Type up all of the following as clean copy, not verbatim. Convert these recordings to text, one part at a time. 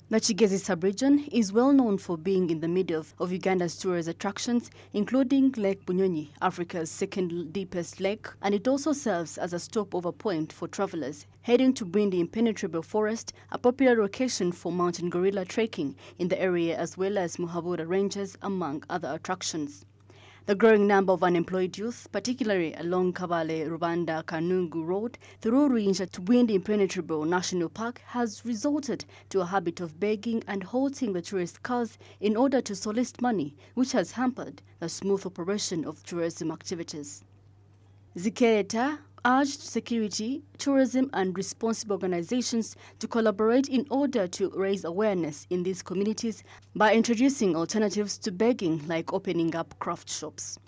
The Kigezi subregion is well known for being in the middle of Uganda's tourist attractions, including Lake Bunyonyi, Africa's second deepest lake, and it also serves as a stopover point for travelers heading to Bwindi Impenetrable Forest, a popular location for mountain gorilla trekking in the area, as well as Muhabura Ranges, among other attractions. The growing number of unemployed youth, particularly along Kabale-Rubanda-Kanungu Road through Ruinja to Bwindi Impenetrable National Park, has resulted to a habit of begging and halting the tourist cars in order to solicit money, which has hampered the smooth operation of tourism activities. Zikereta urged security, tourism and responsible organizations to collaborate in order to raise awareness in these communities by introducing alternatives to begging, like opening up craft shops.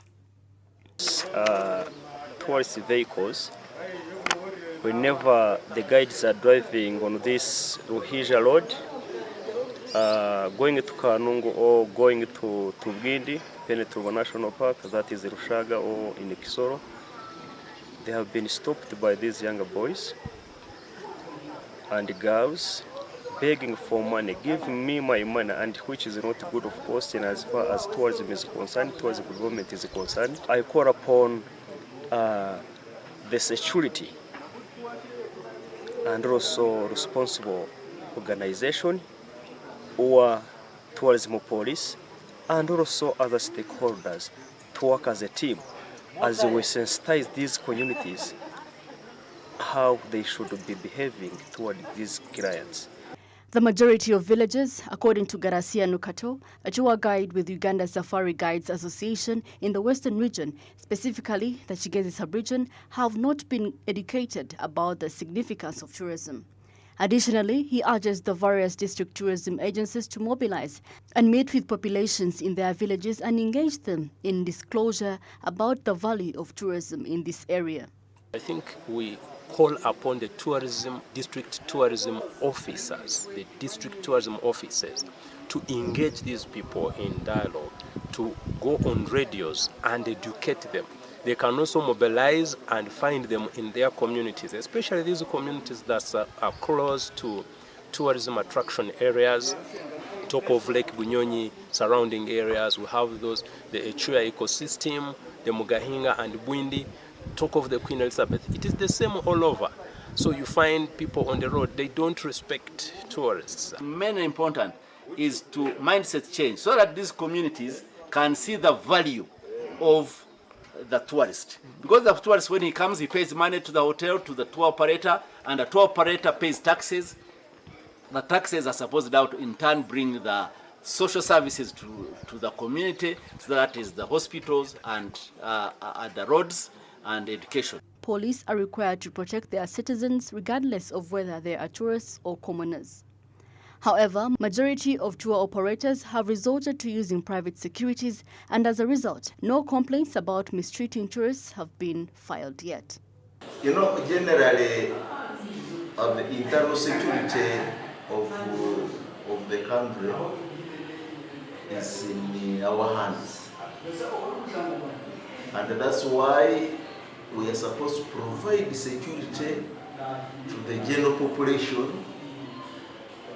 Tourist vehicles, whenever the guides are driving on this Ruhija road, going to Kanungu or going to Bwindi, Impenetrable National Park, that is Rushaga or in Kisoro, they have been stopped by these younger boys and girls begging for money, give me my money, and which is not good, of course, and as far as tourism is concerned, tourism government is concerned. I call upon the security and also responsible organization or tourism police and also other stakeholders to work as a team as we sensitize these communities how they should be behaving toward these clients. The majority of villages, according to Garacia Nukato, a tour guide with Uganda Safari Guides Association in the Western region, specifically the Kigezi subregion, have not been educated about the significance of tourism. Additionally, he urges the various district tourism agencies to mobilize and meet with populations in their villages and engage them in disclosure about the value of tourism in this area. I think we call upon the district tourism officers, the district tourism officers, to engage these people in dialogue, to go on radios and educate them. They can also mobilize and find them in their communities, especially these communities that are close to tourism attraction areas. Talk of Lake Bunyonyi, surrounding areas, we have those, the Echuya ecosystem, the Mugahinga and Bwindi. Talk of the Queen Elizabeth. It is the same all over. So you find people on the road, they don't respect tourists. Main important is to mindset change so that these communities can see the value of the tourist. Because the tourist, when he comes, he pays money to the hotel, to the tour operator, and the tour operator pays taxes. The taxes are supposed now to in turn bring the social services to the community, so that is the hospitals and the roads and education. Police are required to protect their citizens regardless of whether they are tourists or commoners. However, majority of tour operators have resorted to using private securities, and as a result, no complaints about mistreating tourists have been filed yet. You know, generally, the internal security of the country is in our hands. And that's why we are supposed to provide security to the general population,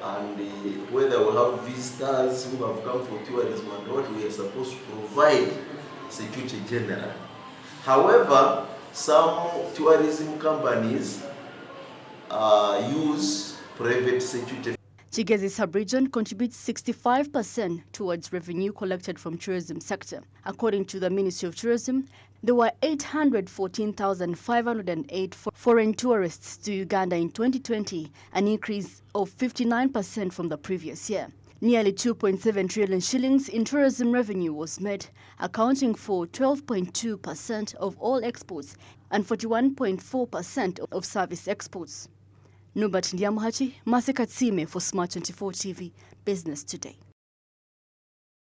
and whether we have visitors who have come for tourism and what, we are supposed to provide security general. However, some tourism companies use private security. Kigezi subregion contributes 65% towards revenue collected from tourism sector. According to the Ministry of Tourism, there were 814,508 foreign tourists to Uganda in 2020, an increase of 59% from the previous year. Nearly 2.7 trillion shillings in tourism revenue was made, accounting for 12.2% of all exports and 41.4% of service exports. Nobert Ndyamuhakyi, Masekatsime for Smart24 TV, Business Today.